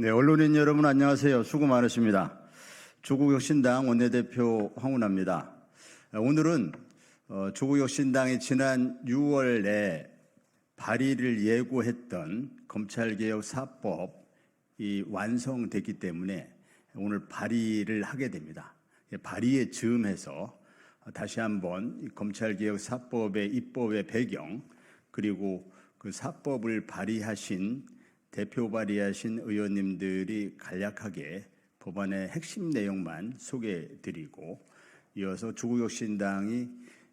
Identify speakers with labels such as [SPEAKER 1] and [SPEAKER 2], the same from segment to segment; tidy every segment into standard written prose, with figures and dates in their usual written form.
[SPEAKER 1] 네, 언론인 여러분 안녕하세요. 수고 많으십니다. 조국혁신당 원내대표 황운하입니다. 오늘은 조국혁신당이 지난 6월에 발의를 예고했던 검찰개혁 4법이 완성됐기 때문에 오늘 발의를 하게 됩니다. 발의에 즈음해서 다시 한번 검찰개혁 4법의 입법의 배경, 그리고 그 4법을 발의하신 대표 발의하신 의원님들이 간략하게 법안의 핵심 내용만 소개해드리고, 이어서 조국혁신당이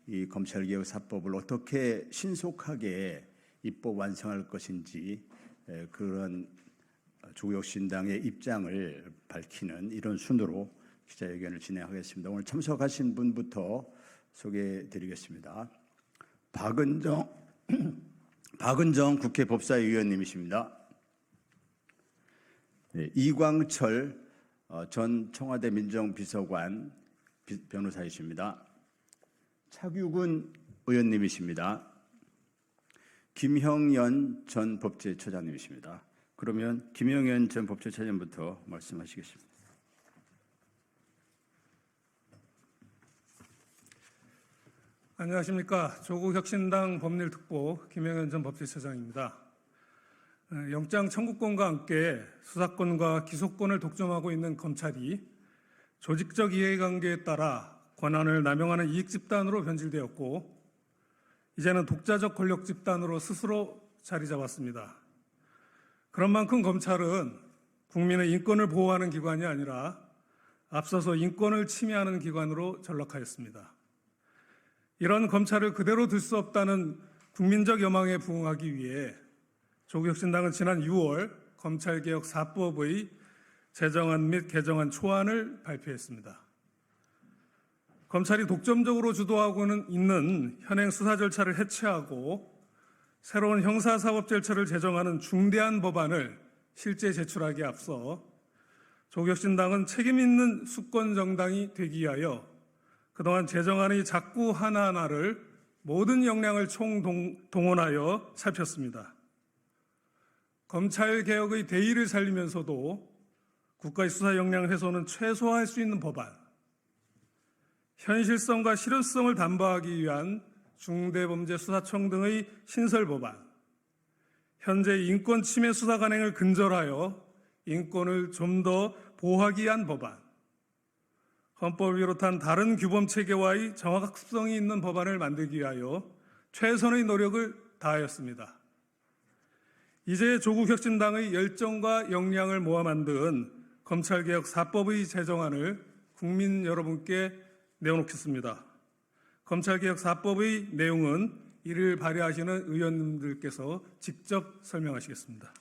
[SPEAKER 1] 이 검찰개혁 4법을 어떻게 신속하게 입법 완성할 것인지 그런 조국혁신당의 입장을 밝히는 이런 순으로 기자회견을 진행하겠습니다. 오늘 참석하신 분부터 소개해드리겠습니다. 박은정 국회 법사위원님이십니다. 네, 이광철 전 청와대 민정비서관 변호사이십니다. 차규근 의원님이십니다. 김형연 전 법제처장님이십니다. 그러면 김형연 전 법제처장님부터 말씀하시겠습니다.
[SPEAKER 2] 안녕하십니까. 조국혁신당 법률특보 김형연 전 법제처장입니다. 영장 청구권과 함께 수사권과 기소권을 독점하고 있는 검찰이 조직적 이해관계에 따라 권한을 남용하는 이익집단으로 변질되었고, 이제는 독자적 권력집단으로 스스로 자리 잡았습니다. 그런 만큼 검찰은 국민의 인권을 보호하는 기관이 아니라 앞서서 인권을 침해하는 기관으로 전락하였습니다. 이런 검찰을 그대로 둘 수 없다는 국민적 여망에 부응하기 위해 조국혁신당은 지난 6월 검찰개혁 4법의 제정안 및 개정안 초안을 발표했습니다. 검찰이 독점적으로 주도하고는 있는 현행 수사 절차를 해체하고 새로운 형사사법 절차를 제정하는 중대한 법안을 실제 제출하기에 앞서 조국혁신당은 책임있는 수권정당이 되기 위하여 그동안 제정안의 작구 하나하나를 모든 역량을 총동원하여 살폈습니다. 검찰개혁의 대의를 살리면서도 국가의 수사 역량 훼손은 최소화할 수 있는 법안, 현실성과 실효성을 담보하기 위한 중대범죄수사청 등의 신설 법안, 현재 인권 침해 수사 관행을 근절하여 인권을 좀 더 보호하기 위한 법안, 헌법을 비롯한 다른 규범 체계와의 정확성이 있는 법안을 만들기 위하여 최선의 노력을 다하였습니다. 이제 조국혁신당의 열정과 역량을 모아 만든 검찰개혁 4법의 제정안을 국민 여러분께 내어놓겠습니다. 검찰개혁 4법의 내용은 이를 발의하시는 의원님들께서 직접 설명하시겠습니다.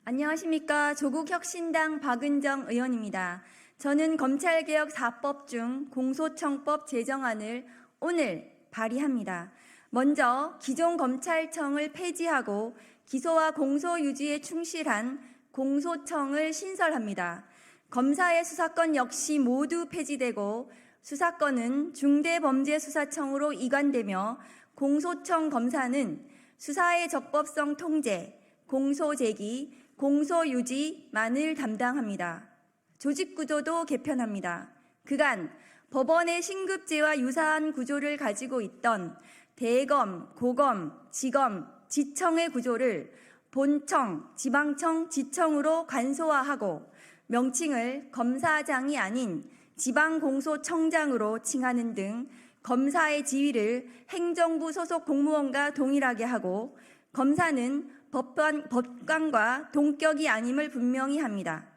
[SPEAKER 3] 안녕하십니까. 조국혁신당 박은정 의원입니다. 저는 검찰개혁 4법 중 공소청법 제정안을 오늘 발의합니다. 먼저 기존 검찰청을 폐지하고 기소와 공소 유지에 충실한 공소청을 신설합니다. 검사의 수사권 역시 모두 폐지되고 수사권은 중대범죄수사청으로 이관되며 공소청 검사는 수사의 적법성 통제, 공소 제기, 공소 유지만을 담당합니다. 조직구조도 개편합니다. 그간 법원의 신급제와 유사한 구조를 가지고 있던 대검, 고검, 지검, 지청의 구조를 본청, 지방청, 지청으로 간소화하고 명칭을 검사장이 아닌 지방공소청장으로 칭하는 등 검사의 지위를 행정부 소속 공무원과 동일하게 하고 검사는 법관과 동격이 아님을 분명히 합니다.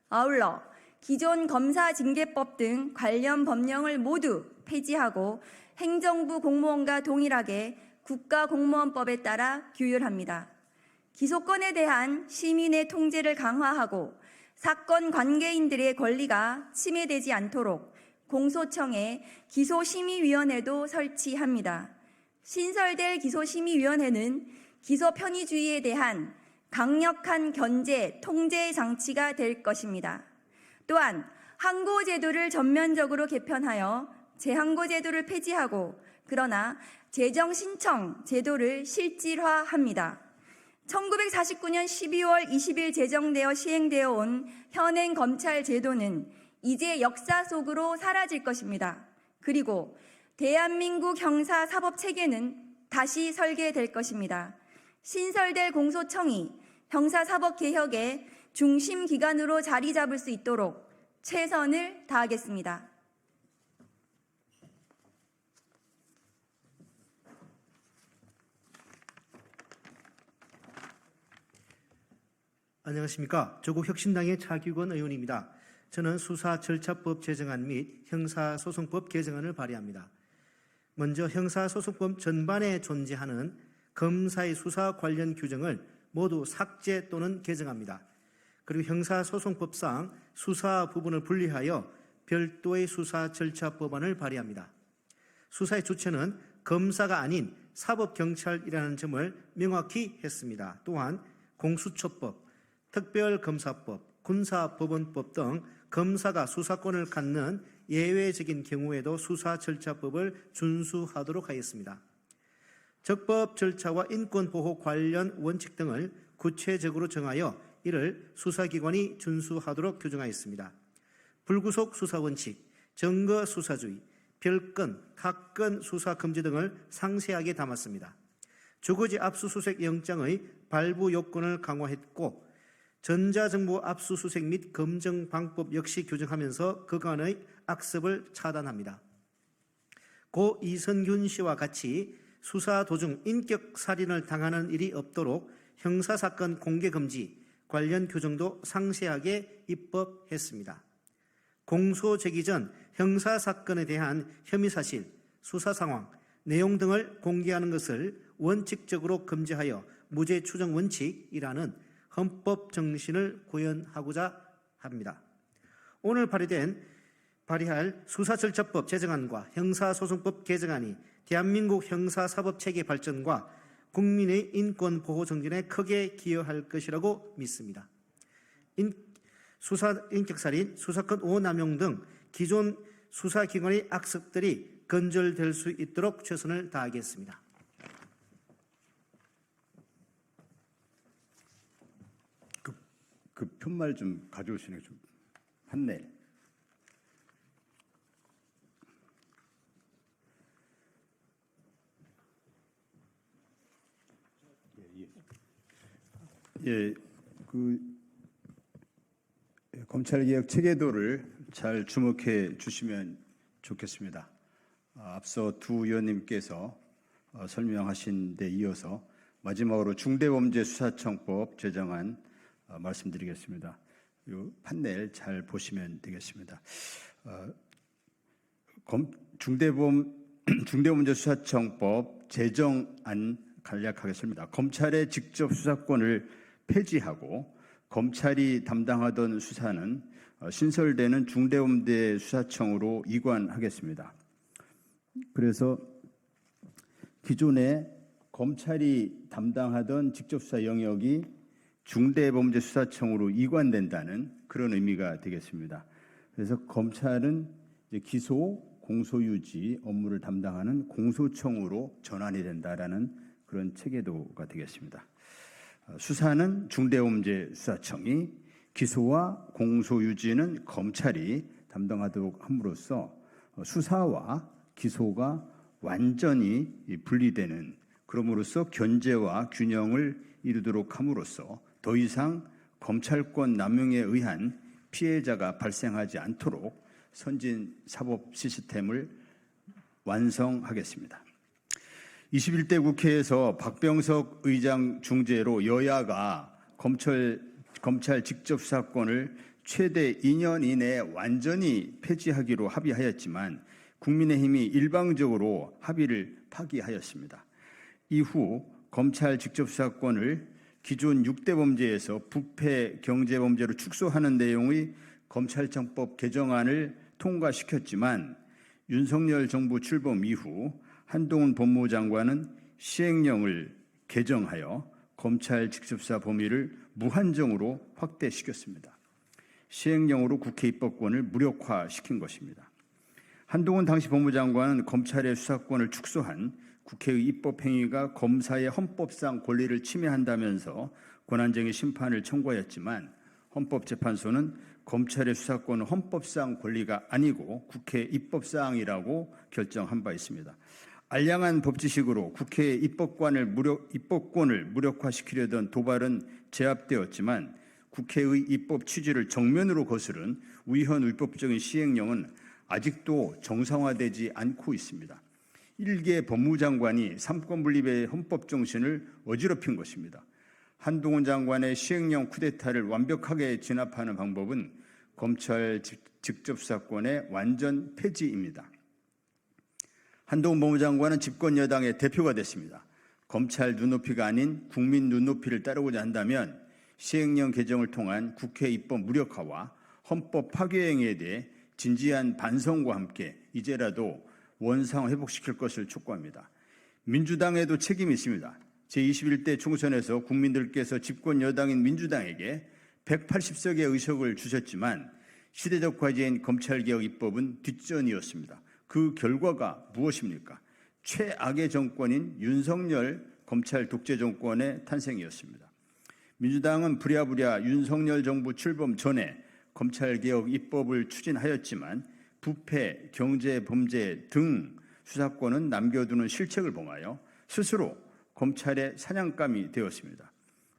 [SPEAKER 3] 아울러 기존 검사징계법 등 관련 법령을 모두 폐지하고 행정부 공무원과 동일하게 국가공무원법에 따라 규율합니다. 기소권에 대한 시민의 통제를 강화하고 사건 관계인들의 권리가 침해되지 않도록 공소청에 기소심의위원회도 설치합니다. 신설될 기소심의위원회는 기소 편의주의에 대한 강력한 견제, 통제 장치가 될 것입니다. 또한 항고제도를 전면적으로 개편하여 재항고제도를 폐지하고 그러나 재정 신청 제도를 실질화합니다. 1949년 12월 20일 제정되어 시행되어 온 현행 검찰 제도는 이제 역사 속으로 사라질 것입니다. 그리고 대한민국 형사 사법 체계는 다시 설계될 것입니다. 신설될 공소청이 형사 사법 개혁의 중심 기관으로 자리 잡을 수 있도록 최선을 다하겠습니다.
[SPEAKER 4] 안녕하십니까. 조국혁신당의 차규건 의원입니다. 저는 수사절차법 제정안 및 형사소송법 개정안을 발의합니다. 먼저 형사소송법 전반에 존재하는 검사의 수사 관련 규정을 모두 삭제 또는 개정합니다. 그리고 형사소송법상 수사 부분을 분리하여 별도의 수사절차법안을 발의합니다. 수사의 주체는 검사가 아닌 사법경찰이라는 점을 명확히 했습니다. 또한 공수처법, 특별검사법, 군사법원법 등 검사가 수사권을 갖는 예외적인 경우에도 수사절차법을 준수하도록 하였습니다. 적법 절차와 인권보호 관련 원칙 등을 구체적으로 정하여 이를 수사기관이 준수하도록 규정하였습니다. 불구속 수사원칙, 증거수사주의, 별건, 각건 수사금지 등을 상세하게 담았습니다. 주거지 압수수색 영장의 발부 요건을 강화했고 전자정보 압수수색 및 검증 방법 역시 규정하면서 그간의 악습을 차단합니다. 고 이선균 씨와 같이 수사 도중 인격살인을 당하는 일이 없도록 형사사건 공개금지 관련 규정도 상세하게 입법했습니다. 공소 제기 전 형사사건에 대한 혐의사실, 수사상황, 내용 등을 공개하는 것을 원칙적으로 금지하여 무죄 추정 원칙이라는 헌법 정신을 구현하고자 합니다. 오늘 발의할 수사절차법 제정안과 형사소송법 개정안이 대한민국 형사사법체계 발전과 국민의 인권보호 정진에 크게 기여할 것이라고 믿습니다. 수사 인격살인, 수사권 오남용 등 기존 수사기관의 악습들이 건절될 수 있도록 최선을 다하겠습니다.
[SPEAKER 1] 그 편말 좀 가져오시는 게 좀 한내. 검찰개혁 체계도를 잘 주목해 주시면 좋겠습니다. 앞서 두 의원님께서 설명하신 데 이어서 마지막으로 중대범죄수사청법 제정안 말씀드리겠습니다. 이 판넬 잘 보시면 되겠습니다. 중대범죄수사청법 제정안 간략하겠습니다. 검찰의 직접 수사권을 폐지하고 검찰이 담당하던 수사는 신설되는 중대범죄수사청으로 이관하겠습니다. 그래서 기존에 검찰이 담당하던 직접 수사 영역이 중대범죄수사청으로 이관된다는 그런 의미가 되겠습니다. 그래서 검찰은 이제 기소, 공소유지 업무를 담당하는 공소청으로 전환이 된다라는 그런 체계도가 되겠습니다. 수사는 중대범죄수사청이, 기소와 공소유지는 검찰이 담당하도록 함으로써 수사와 기소가 완전히 분리되는, 그럼으로써 견제와 균형을 이루도록 함으로써 더 이상 검찰권 남용에 의한 피해자가 발생하지 않도록 선진 사법 시스템을 완성하겠습니다. 21대 국회에서 박병석 의장 중재로 여야가 검찰 직접 수사권을 최대 2년 이내에 완전히 폐지하기로 합의하였지만 국민의힘이 일방적으로 합의를 파기하였습니다. 이후 검찰 직접 수사권을 기존 6대 범죄에서 부패 경제범죄로 축소하는 내용의 검찰청법 개정안을 통과시켰지만 윤석열 정부 출범 이후 한동훈 법무장관은 시행령을 개정하여 검찰 직접수사 범위를 무한정으로 확대시켰습니다. 시행령으로 국회 입법권을 무력화시킨 것입니다. 한동훈 당시 법무장관은 검찰의 수사권을 축소한 국회의 입법행위가 검사의 헌법상 권리를 침해한다면서 권한쟁의 심판을 청구하였지만 헌법재판소는 검찰의 수사권은 헌법상 권리가 아니고 국회 입법사항이라고 결정한 바 있습니다. 알량한 법지식으로 국회의 입법권을 무력화시키려던 도발은 제압되었지만 국회의 입법 취지를 정면으로 거스른 위헌 위법적인 시행령은 아직도 정상화되지 않고 있습니다. 일개 법무장관이 삼권 분립의 헌법 정신을 어지럽힌 것입니다. 한동훈 장관의 시행령 쿠데타를 완벽하게 진압하는 방법은 검찰 직접수사권의 완전 폐지입니다. 한동훈 법무장관은 집권 여당의 대표가 됐습니다. 검찰 눈높이가 아닌 국민 눈높이를 따르고자 한다면 시행령 개정을 통한 국회 입법 무력화와 헌법 파괴 행위에 대해 진지한 반성과 함께 이제라도 원상 회복시킬 것을 촉구합니다. 민주당에도 책임이 있습니다. 제21대 총선에서 국민들께서 집권 여당인 민주당에게 180석의 의석을 주셨지만 시대적 과제인 검찰개혁 입법은 뒷전이었습니다. 그 결과가 무엇입니까? 최악의 정권인 윤석열 검찰 독재 정권의 탄생이었습니다. 민주당은 부랴부랴 윤석열 정부 출범 전에 검찰개혁 입법을 추진하였지만 부패, 경제범죄 등 수사권은 남겨두는 실책을 범하여 스스로 검찰의 사냥감이 되었습니다.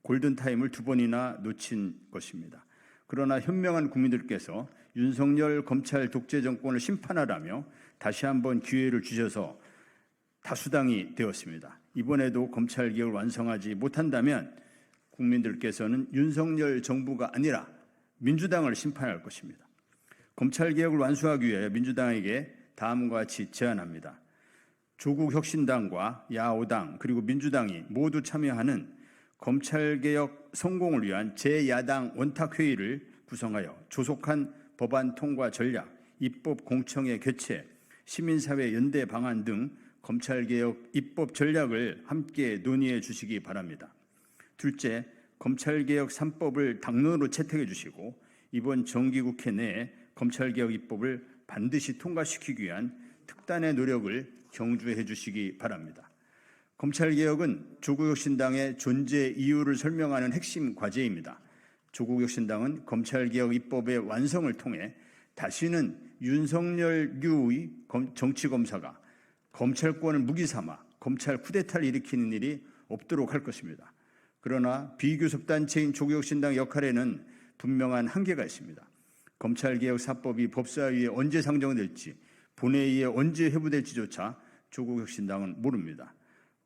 [SPEAKER 1] 골든타임을 2번이나 놓친 것입니다. 그러나 현명한 국민들께서 윤석열 검찰 독재 정권을 심판하라며 다시 한번 기회를 주셔서 다수당이 되었습니다. 이번에도 검찰개혁을 완성하지 못한다면 국민들께서는 윤석열 정부가 아니라 민주당을 심판할 것입니다. 검찰개혁을 완수하기 위해 민주당에게 다음과 같이 제안합니다. 조국혁신당과 야오당 그리고 민주당이 모두 참여하는 검찰개혁 성공을 위한 제 야당 원탁회의를 구성하여 조속한 법안 통과 전략, 입법 공청회 개최, 시민사회 연대 방안 등 검찰개혁 입법 전략을 함께 논의해 주시기 바랍니다. 둘째, 검찰개혁 3법을 당론으로 채택해 주시고 이번 정기국회 내에 검찰개혁 입법을 반드시 통과시키기 위한 특단의 노력을 경주해 주시기 바랍니다. 검찰개혁은 조국혁신당의 존재 이유를 설명하는 핵심 과제입니다. 조국혁신당은 검찰개혁 입법의 완성을 통해 다시는 윤석열류의 정치검사가 검찰권을 무기 삼아 검찰 쿠데타를 일으키는 일이 없도록 할 것입니다. 그러나 비교섭단체인 조국혁신당의 역할에는 분명한 한계가 있습니다. 검찰개혁 4법이 법사위에 언제 상정될지 본회의에 언제 회부될지조차 조국혁신당은 모릅니다.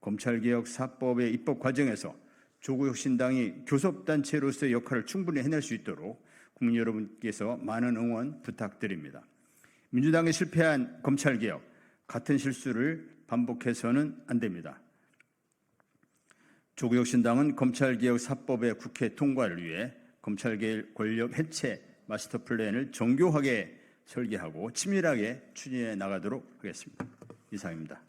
[SPEAKER 1] 검찰개혁 4법의 입법 과정에서 조국혁신당이 교섭단체로서의 역할을 충분히 해낼 수 있도록 국민 여러분께서 많은 응원 부탁드립니다. 민주당이 실패한 검찰개혁, 같은 실수를 반복해서는 안 됩니다. 조국혁신당은 검찰개혁 4법의 국회 통과를 위해 검찰개혁 권력 해체 마스터 플랜을 정교하게 설계하고 치밀하게 추진해 나가도록 하겠습니다. 이상입니다.